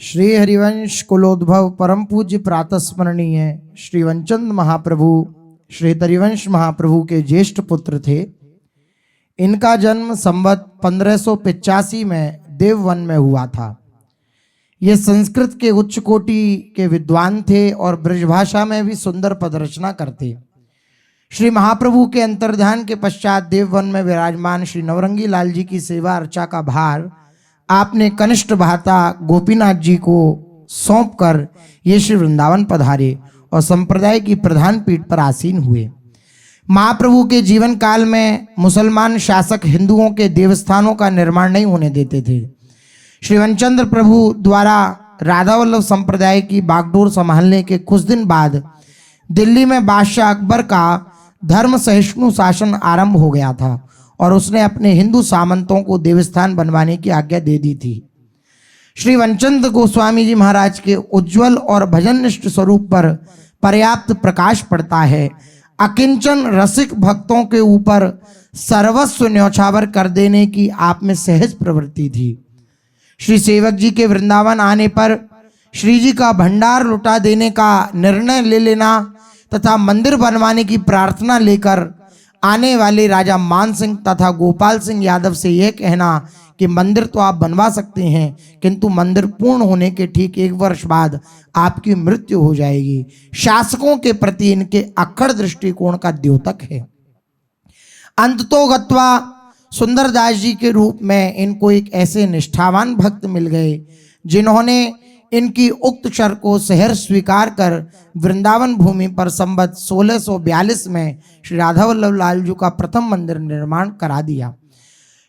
श्री हरिवंश कुलोद्भव परम पूज्य प्रातस्मरणीय श्री वंचंद महाप्रभु श्री हरिवंश महाप्रभु के ज्येष्ठ पुत्र थे। इनका जन्म संवत 1585 में देववन में हुआ था। ये संस्कृत के उच्च कोटि के विद्वान थे और ब्रजभाषा में भी सुंदर पद रचना करते। श्री महाप्रभु के अंतर्ध्यान के पश्चात देववन में विराजमान श्री नवरंगी लाल जी की सेवा अर्चा का भार आपने कनिष्ठ भ्राता गोपीनाथ जी को सौंपकर ये श्री वृंदावन पधारे और संप्रदाय की प्रधान पीठ पर आसीन हुए। महाप्रभु के जीवन काल में मुसलमान शासक हिंदुओं के देवस्थानों का निर्माण नहीं होने देते थे। श्री वनचंद्र प्रभु द्वारा राधा वल्लभ संप्रदाय की बागडोर संभालने के कुछ दिन बाद दिल्ली में बादशाह अकबर का धर्म सहिष्णु शासन आरंभ हो गया था और उसने अपने हिंदू सामंतों को देवस्थान बनवाने की आज्ञा दे दी थी। श्री वनचंद गोस्वामी जी महाराज के उज्जवल और भजननिष्ठ स्वरूप पर पर्याप्त प्रकाश पड़ता है। अकिंचन रसिक भक्तों के ऊपर सर्वस्व न्यौछावर कर देने की आप में सहज प्रवृत्ति थी। श्री सेवक जी के वृंदावन आने पर श्री जी का भंडार लुटा देने का निर्णय ले लेना तथा मंदिर बनवाने की प्रार्थना लेकर आने वाले राजा मान सिंह तथा गोपाल सिंह यादव से यह कहना कि मंदिर तो आप बनवा सकते हैं किंतु मंदिर पूर्ण होने के ठीक 1 वर्ष बाद आपकी मृत्यु हो जाएगी, शासकों के प्रति इनके अक्कड़ दृष्टिकोण का द्योतक है। अंततोगत्वा सुंदरदास जी के रूप में इनको एक ऐसे निष्ठावान भक्त मिल गए जिन्होंने इनकी उक्त शर्त को सहर्ष स्वीकार कर वृंदावन भूमि पर संवत 1642 में श्री राधा वल्लभ लाल जी का प्रथम मंदिर निर्माण करा दिया।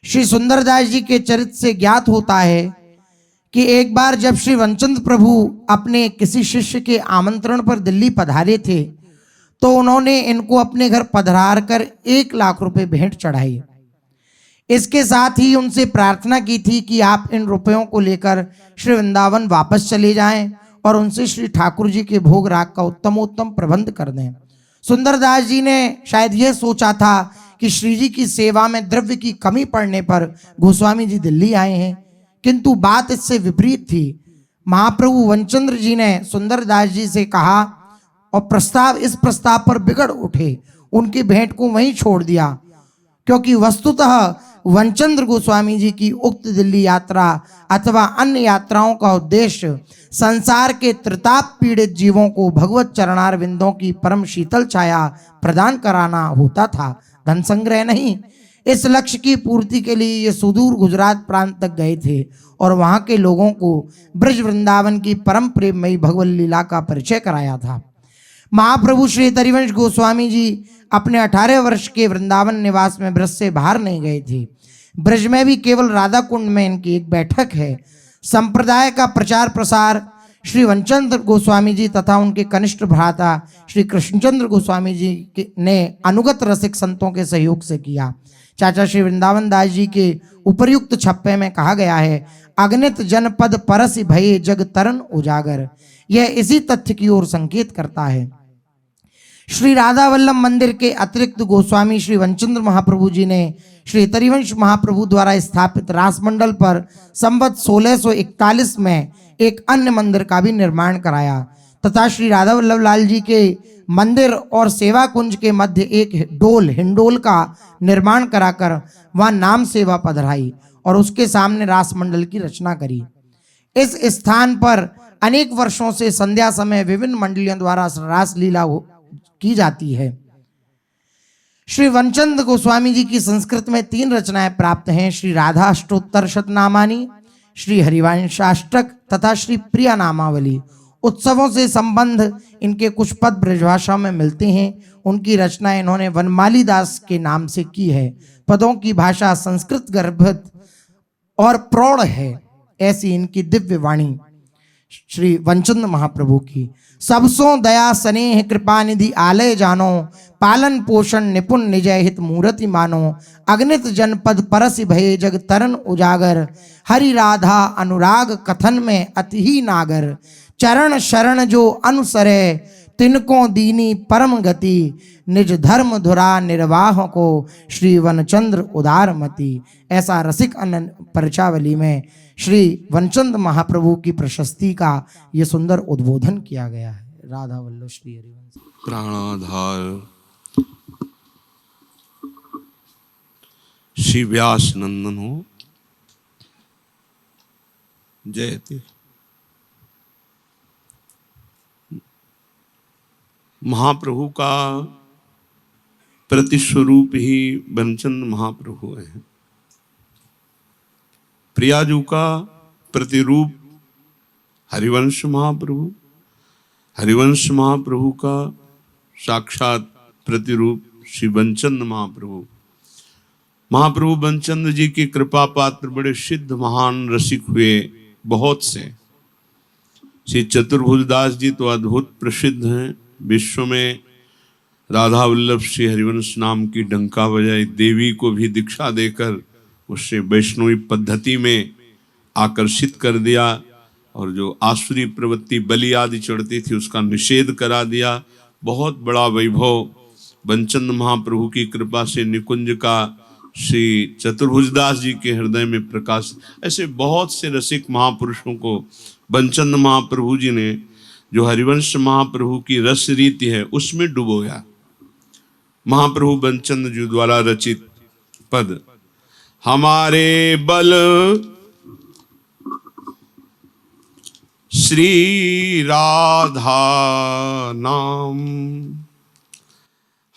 श्री सुंदरदास जी के चरित्र से ज्ञात होता है कि एक बार जब श्री वनचंद प्रभु अपने किसी शिष्य के आमंत्रण पर दिल्ली पधारे थे तो उन्होंने इनको अपने घर पधरार कर 1 लाख रुपए भेंट चढ़ाई। इसके साथ ही उनसे प्रार्थना की थी कि आप इन रुपयों को लेकर श्री वृंदावन वापस चले जाएं और उनसे श्री ठाकुर जी के भोग राग का उत्तमोत्तम प्रबंध कर दें। सुंदरदास जी ने शायद यह सोचा था कि श्री जी की सेवा में द्रव्य की कमी पड़ने पर गोस्वामी जी दिल्ली आए हैं, किंतु बात इससे विपरीत थी। महाप्रभु वनचंद्र जी ने सुंदरदास जी से कहा और इस प्रस्ताव पर बिगड़ उठे, उनकी भेंट को वहीं छोड़ दिया, क्योंकि वस्तुतः वनचंद्र गोस्वामी जी की उक्त दिल्ली यात्रा अथवा अन्य यात्राओं का उद्देश्य संसार के त्रिताप पीड़ित जीवों को भगवत चरणार विंदों की परम शीतल छाया प्रदान कराना होता था, धन संग्रह नहीं। इस लक्ष्य की पूर्ति के लिए ये सुदूर गुजरात प्रांत तक गए थे और वहाँ के लोगों को ब्रज वृंदावन की परम प्रेममयी भगवत लीला का परिचय कराया था। महाप्रभु श्री हरिवंश गोस्वामी जी अपने 18 वर्ष के वृंदावन निवास में ब्रज से बाहर नहीं गए थे। ब्रज में भी केवल राधा कुंड में इनकी एक बैठक है। संप्रदाय का प्रचार प्रसार श्री वनचंद्र गोस्वामी जी तथा उनके कनिष्ठ भ्राता श्री कृष्णचंद्र गोस्वामी जी ने अनुगत रसिक संतों के सहयोग से किया। चाचा श्री वृंदावन दास जी के उपर्युक्त छप्पे में कहा गया है, अगणित जनपद परसि भये जग तरन उजागर। यह इसी तथ्य की ओर संकेत करता है। श्री राधा वल्लभ मंदिर के अतिरिक्त गोस्वामी श्री वनचंद्र महाप्रभु जी ने श्री हरिवंश महाप्रभु द्वारा स्थापित रासमंडल पर संवत 1641 में एक अन्य मंदिर का भी निर्माण कराया तथा श्री राधा वल्लभ लाल जी के मंदिर और सेवा कुंज के मध्य एक हिंडोल का निर्माण कराकर वह नाम सेवा पधराई और उसके सामने रासमंडल की रचना करी। इस स्थान पर अनेक वर्षों से संध्या समय विभिन्न मंडलियों द्वारा रासलीला की जाती है। श्री वनचंद गोस्वामी जी की संस्कृत में 3 रचनाएं प्राप्त हैं, श्री राधा अष्टोत्तर शतनामानी, श्री हरिवंशाष्टक तथा श्री प्रिया नामावली। उत्सवों से संबंध इनके कुछ पद ब्रजभाषा में मिलते हैं। उनकी रचना इन्होंने वनमाली दास के नाम से की है। पदों की भाषा संस्कृत गर्भित और प्रौढ़ है, ऐसी इनकी दिव्य वाणी श्री वनचंद महाप्रभु की। सबसों दया स्नेह कृपा निधि आलय जानो, पालन पोषण निपुण निजय हित मूर्ति मानो। अगणित जनपद परसि भये जग तरन उजागर, हरि राधा अनुराग कथन में अति ही नागर। चरण शरण जो अनुसरे तिनको दीनी परम गति, निज धर्म धुरा निर्वाह को श्री वनचंद्र उदारमति। ऐसा रसिक अनंत परिचावली में श्री वनचंद महाप्रभु की प्रशस्ति का ये सुंदर उद्बोधन किया गया है। राधा वल्लभ श्री हरिवंश। प्राणाधार श्री व्यास नंदन हो जयति। महाप्रभु का प्रतिस्वरूप ही बनचंद महाप्रभु है। प्रियाजू का प्रतिरूप हरिवंश महाप्रभु, हरिवंश महाप्रभु का साक्षात प्रतिरूप श्री बनचंद महाप्रभु। महाप्रभु बनचंद जी की कृपा पात्र बड़े सिद्ध महान रसिक हुए बहुत से। श्री चतुर्भुजदास जी तो अद्भुत प्रसिद्ध हैं। विश्व में राधा वल्लभ श्री हरिवंश नाम की डंका बजाई, देवी को भी दीक्षा देकर उससे वैष्णवी पद्धति में आकर्षित कर दिया और जो आसुरी प्रवृत्ति बलि आदि चढ़ती थी उसका निषेध करा दिया। बहुत बड़ा वैभव बनचंद महाप्रभु की कृपा से निकुंज का श्री चतुर्भुजदास जी के हृदय में प्रकाश। ऐसे बहुत से रसिक महापुरुषों को बनचंद महाप्रभु जी ने जो हरिवंश महाप्रभु की रस रीति है उसमें डुबोया। महाप्रभु बनचंद जी द्वारा रचित पद हमारे बल श्री राधा नाम,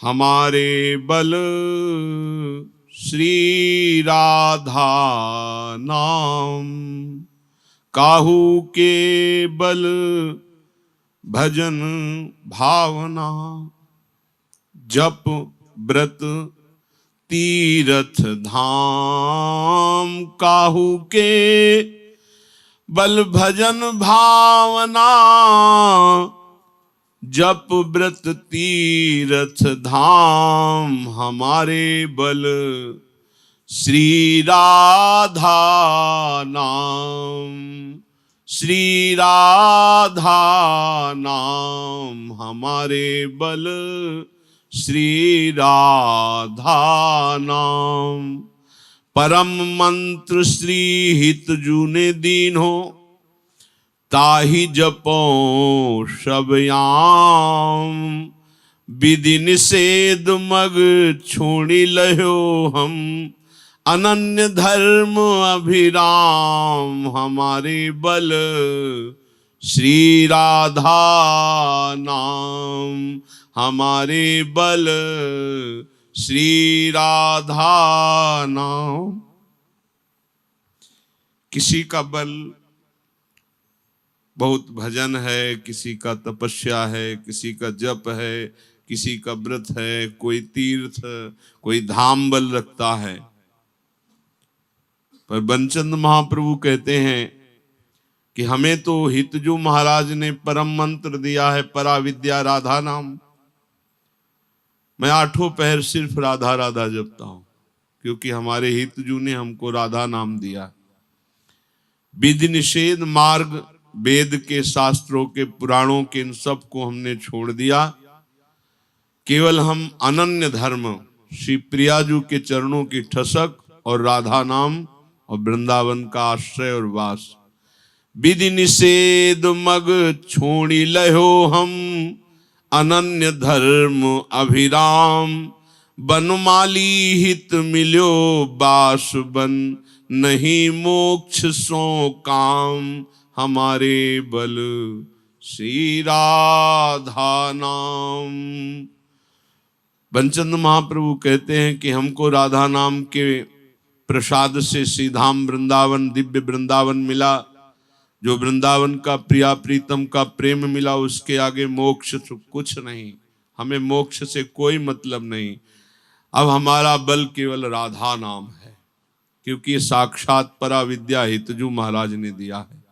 हमारे बल श्री राधा नाम, काहू के बल भजन भावना, जप व्रत तीरथ धाम, काहू के बल भजन भावना, जप व्रत तीरथ धाम, हमारे बल श्री राधा नाम, श्री राधा नाम, हमारे बल श्री राधा नाम। परम मंत्र श्री हित जूने दीन्हो, ताहि जपो शबयाम, विधि निषेध मग छोड़ी लहो हम, अनन्य धर्म अभिराम, हमारे बल श्री राधा नाम, हमारे बल श्री राधा नाम। किसी का बल बहुत भजन है, किसी का तपस्या है, किसी का जप है, किसी का व्रत है, कोई तीर्थ, कोई धाम बल रखता है। पर बनचंद महाप्रभु कहते हैं कि हमें तो हितजू महाराज ने परम मंत्र दिया है, पराविद्या राधा नाम। मैं 8 पहर सिर्फ राधा राधा जपता हूं क्योंकि हमारे हितजू ने हमको राधा नाम दिया। विधि निषेध मार्ग, वेद के शास्त्रों के पुराणों के इन सब को हमने छोड़ दिया। केवल हम अनन्य धर्म श्री प्रियाजू के चरणों की ठसक और राधा नाम और वृंदावन का आश्रय और वास। विधि निषेध मग छोड़ी लहो हम, अनन्य धर्म अभिराम, बनमाली हित मिल्यो बास बन, नहीं मोक्ष सो काम, हमारे बल श्री राधा नाम। बनचंद महाप्रभु कहते हैं कि हमको राधा नाम के प्रसाद से श्रीधाम वृंदावन, दिव्य वृंदावन मिला। जो वृंदावन का प्रिया प्रीतम का प्रेम मिला, उसके आगे मोक्ष कुछ नहीं। हमें मोक्ष से कोई मतलब नहीं। अब हमारा बल केवल राधा नाम है क्योंकि साक्षात पराविद्या हितजू महाराज ने दिया है।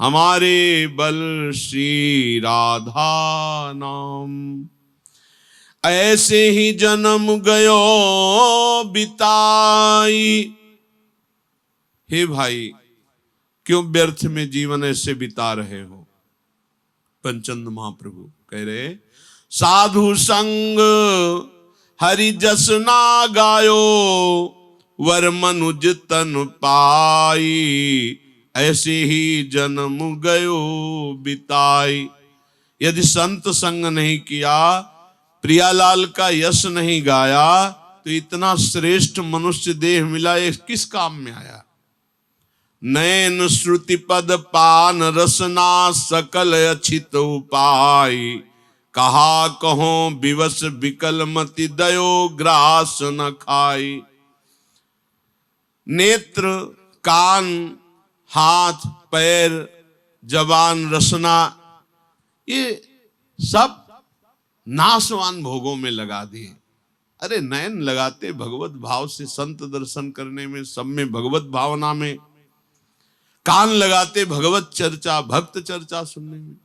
हमारे बल श्री राधा नाम। ऐसे ही जन्म गयो बिताई। हे भाई, क्यों व्यर्थ में जीवन ऐसे बिता रहे हो? पंचंद महाप्रभु कह रहे, साधु संग हरि जस ना गायो, वर मनुज तन पाई, ऐसे ही जन्म गयो बिताई। यदि संत संग नहीं किया, प्रियालाल का यश नहीं गाया, तो इतना श्रेष्ठ मनुष्य देह मिला, ये किस काम में आया। नयन श्रुति पद पान रसना सकल अछित उपाय। कहा कहो विवश विकल मति दयो ग्रास न खाई। नेत्र, कान, हाथ, पैर, जबान, रसना, ये सब नाशवान भोगों में लगा दिए। अरे नयन लगाते भगवत भाव से संत दर्शन करने में, सब में भगवत भावना में। कान लगाते भगवत चर्चा, भक्त चर्चा सुनने में।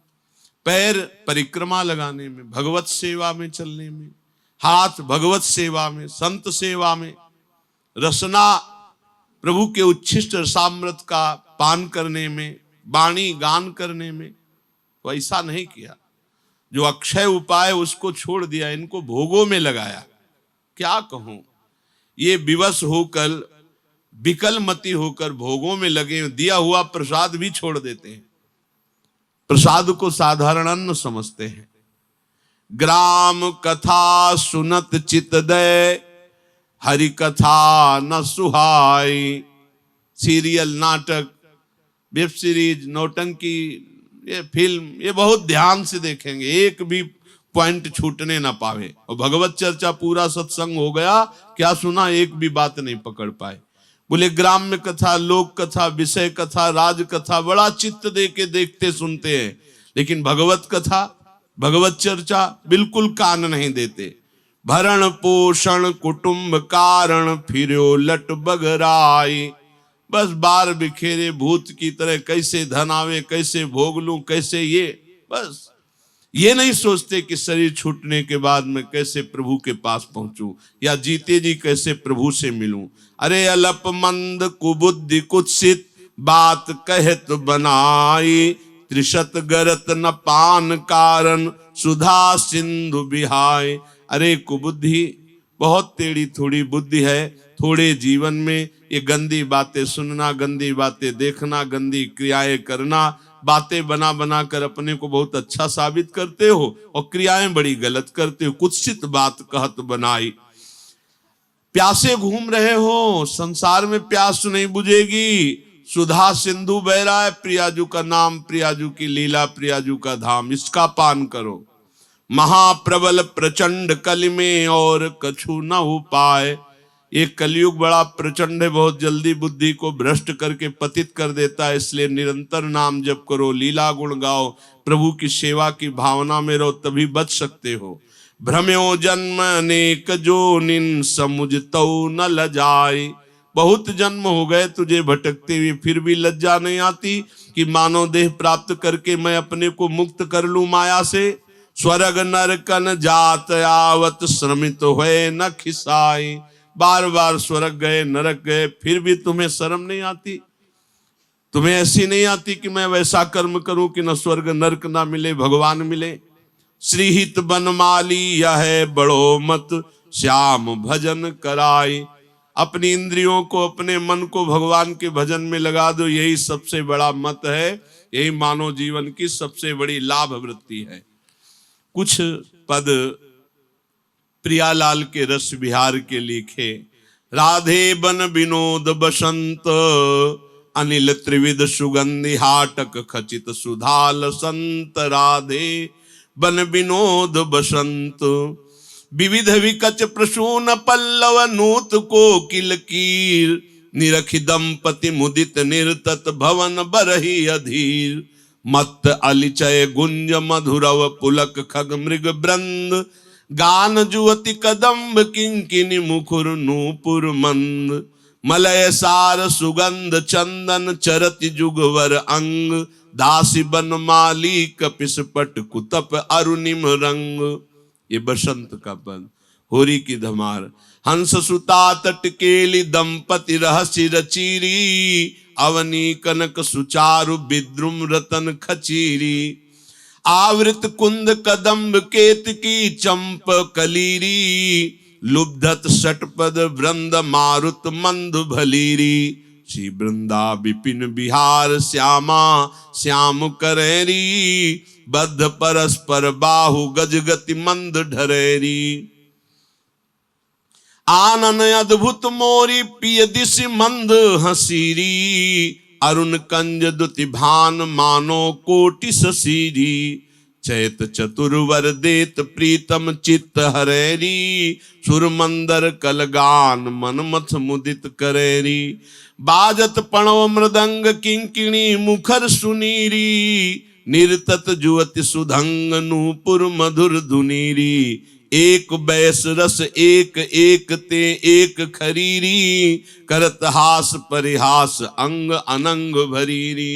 पैर परिक्रमा लगाने में, भगवत सेवा में चलने में। हाथ भगवत सेवा में, संत सेवा में। रसना प्रभु के उच्छिष्ट रसामृत का पान करने में, वाणी गान करने में। तो ऐसा नहीं किया। जो अक्षय उपाय उसको छोड़ दिया, इनको भोगों में लगाया। क्या कहूं, ये विवश होकर, विकल मति होकर भोगों में लगे, दिया हुआ प्रसाद भी छोड़ देते हैं। प्रसाद को साधारण अन्न समझते हैं। ग्राम कथा सुनत चित दय, हरि कथा न सुहाई। सीरियल, नाटक, वेब सीरीज, नौटंकी, ये फिल्म, ये बहुत ध्यान से देखेंगे, एक भी पॉइंट छूटने ना पावे। और भगवत चर्चा पूरा सत्संग हो गया, क्या सुना, एक भी बात नहीं पकड़ पाए। बोले ग्राम्य कथा, लोक कथा, विषय कथा, राज कथा बड़ा चित्त दे के देखते सुनते हैं, लेकिन भगवत कथा, भगवत चर्चा बिल्कुल कान नहीं देते। भरण पोषण कुटुंब कारण, फिरो लट बगराई। बस बार बिखेरे भूत की तरह, कैसे धन आवे, कैसे भोग लूं, कैसे ये, बस ये नहीं सोचते कि शरीर छूटने के बाद मैं कैसे प्रभु के पास पहुंचूं, या जीते जी कैसे प्रभु से मिलूं। अरे अलप मंद कुबुद्धि कुत्सित, बात कहत बनाई। त्रिशत गरत न पान कारण, सुधा सिंधु बिहाय। अरे कुबुद्धि, बहुत टेढ़ी थोड़ी बुद्धि है, थोड़े जीवन में ये गंदी बातें सुनना, गंदी बातें देखना, गंदी क्रियाएं करना। बातें बना बना कर अपने को बहुत अच्छा साबित करते हो और क्रियाएं बड़ी गलत करते हो। कुत्सित बात कहत बनाई। प्यासे घूम रहे हो, संसार में प्यास नहीं बुझेगी। सुधा सिंधु बह रहा है, प्रियाजू का नाम, प्रियाजू की लीला, प्रियाजू का धाम, इसका पान करो। महाप्रबल प्रचंड कलि में और कछु न उपाय। एक कलयुग बड़ा प्रचंड है, बहुत जल्दी बुद्धि को भ्रष्ट करके पतित कर देता है। इसलिए निरंतर नाम जप करो, लीला गुण गाओ, प्रभु की सेवा की भावना में रहो, तभी बच सकते हो। भ्रम्यो जन्म अनेक जोनिन, समुझतौ न लजाई। बहुत जन्म हो गए तुझे भटकते हुए, फिर भी लज्जा नहीं आती कि मानव देह प्राप्त करके मैं अपने को मुक्त कर लूं माया से। स्वर्ग नरकन जात आवत, श्रमित हुए न खिसाई। बार बार स्वर्ग गए, नरक गए, फिर भी तुम्हें शर्म नहीं आती। तुम्हें ऐसी नहीं आती कि मैं वैसा कर्म करूं कि न स्वर्ग नरक ना मिले, भगवान मिले। श्रीहित बनमाली यह बड़ो मत, श्याम भजन कराई। अपनी इंद्रियों को, अपने मन को भगवान के भजन में लगा दो, यही सबसे बड़ा मत है, यही मानव जीवन की सबसे बड़ी लाभ वृत्ति है। कुछ पद प्रियालाल के रस विहार के लिखे। राधे बन विनोद बसंत, अनिल त्रिविध सुगंधि हाटक खचित सुधाल संत। राधे बन विनोद बसंत, विविध विकच प्रसून पल्लव नूत कोकिल कीर। निरखि दंपति मुदित निर्तत, भवन बरही अधीर। मत्त अलिचय गुंज मधुरव, पुलक खग मृग ब्रंद। गान जुवति कदम्ब किंकिनी, मुखुर नूपुर मंद। मलय सार सुगंध चंदन, चरति जुगवर अंग। दासी बन माली कपिस पट, कुतप अरुणिम रंग। ये बसंत का पद। होरी की धमार। हंस सुता तटकेली, दंपति रहस्य रचीरी। अवनी कनक सुचारु, विद्रुम रतन खचीरी। आवृत कुंद कदम्ब केतकी, चंप कलीरी। लुब्धत षटपद वृंद, मारुत मंद भलीरी। श्री वृंदा विपिन बिहार श्यामा श्याम करेरी बद्ध परस्पर बाहु गज गति मंद ढरेरी आनन अद्भुत मोरी पिय दिश मंद हसीरी अरुण कंज दुति भान मानो कोटि ससीरी चैत चतुर्वर देत प्रीतम चित्त हरेरी सुर मंदर कलगान मनमथ मुदित करेरी बाजत पणव मृदंग किंकिणी मुखर सुनीरी निर्तत जुवति सुधंग नूपुर मधुर धुनीरी एक बैस रस एक एक ते एक खरीरी करत हास परिहास अंग अनंग भरीरी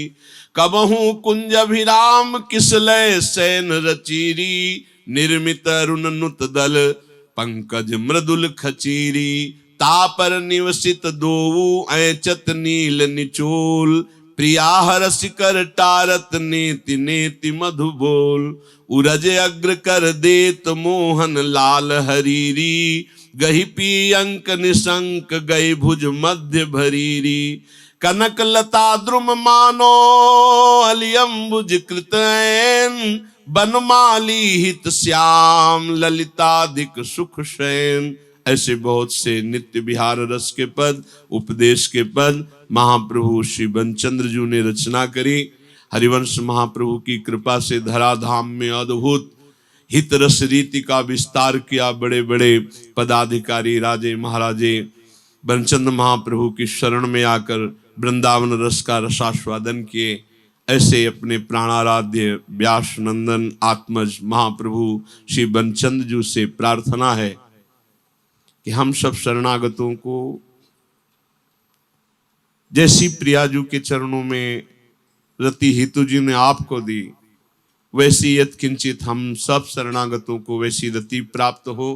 कबहू कुंज अभिराम किसलय सैन रचीरी निर्मित अरुण नुत दल पंकज मृदुल खचीरी तापर निवसित दोऊ ऐचत नील निचोल प्रिया हरसिकर टारत नेति नेति मधु बोल उरज अग्र कर देत मोहन लाल हरीरी गही पी अंक निशंक गई भुज मध्य भरीरी कनक लता द्रुम मानो अलियम्बुज कृतैन बनमाली हित श्याम ललिताधिक सुख शयन। ऐसे बहुत से नित्य विहार रस के पद उपदेश के पद महाप्रभु श्री बनचंद्र जी ने रचना करी। हरिवंश महाप्रभु की कृपा से धराधाम में अद्भुत हित रस रीति का विस्तार किया। बड़े बड़े पदाधिकारी राजे महाराजे बनचंद्र महाप्रभु की शरण में आकर वृंदावन रस का रसास्वादन किए। ऐसे अपने प्राणाराध्य व्यास नंदन आत्मज महाप्रभु श्री बनचंद्र जी से प्रार्थना है कि हम सब शरणागतों को जैसी प्रियाजू के चरणों में रति हितु जी ने आपको दी वैसी यत्किंचित हम सब शरणागतों को वैसी रति प्राप्त हो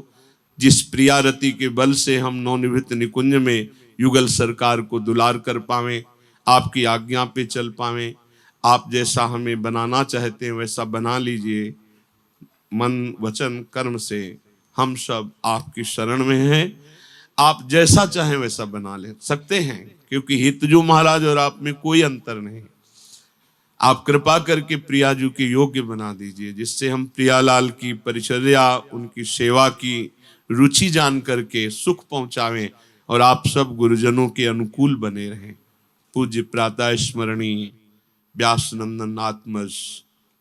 जिस प्रिया रति के बल से हम नवनिवृत्त निकुंज में युगल सरकार को दुलार कर पावें, आपकी आज्ञा पे चल पावें। आप जैसा हमें बनाना चाहते हैं वैसा बना लीजिए। मन वचन कर्म से हम सब आपकी शरण में हैं। आप जैसा चाहें वैसा बना ले सकते हैं क्योंकि हितजू महाराज और आप में कोई अंतर नहीं। आप कृपा करके प्रियाजू के योग्य बना दीजिए जिससे हम प्रियालाल की परिचर्या उनकी सेवा की रुचि जान करके सुख पहुंचावें और आप सब गुरुजनों के अनुकूल बने रहें। पूज्य प्रातः स्मरणीय व्यास नंदन आत्मज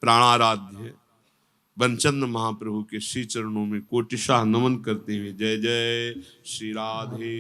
प्राणाराध्य बनचंद्र महाप्रभु के श्री चरणों में कोटिशाह नमन करते हुए जय जय श्री राधे।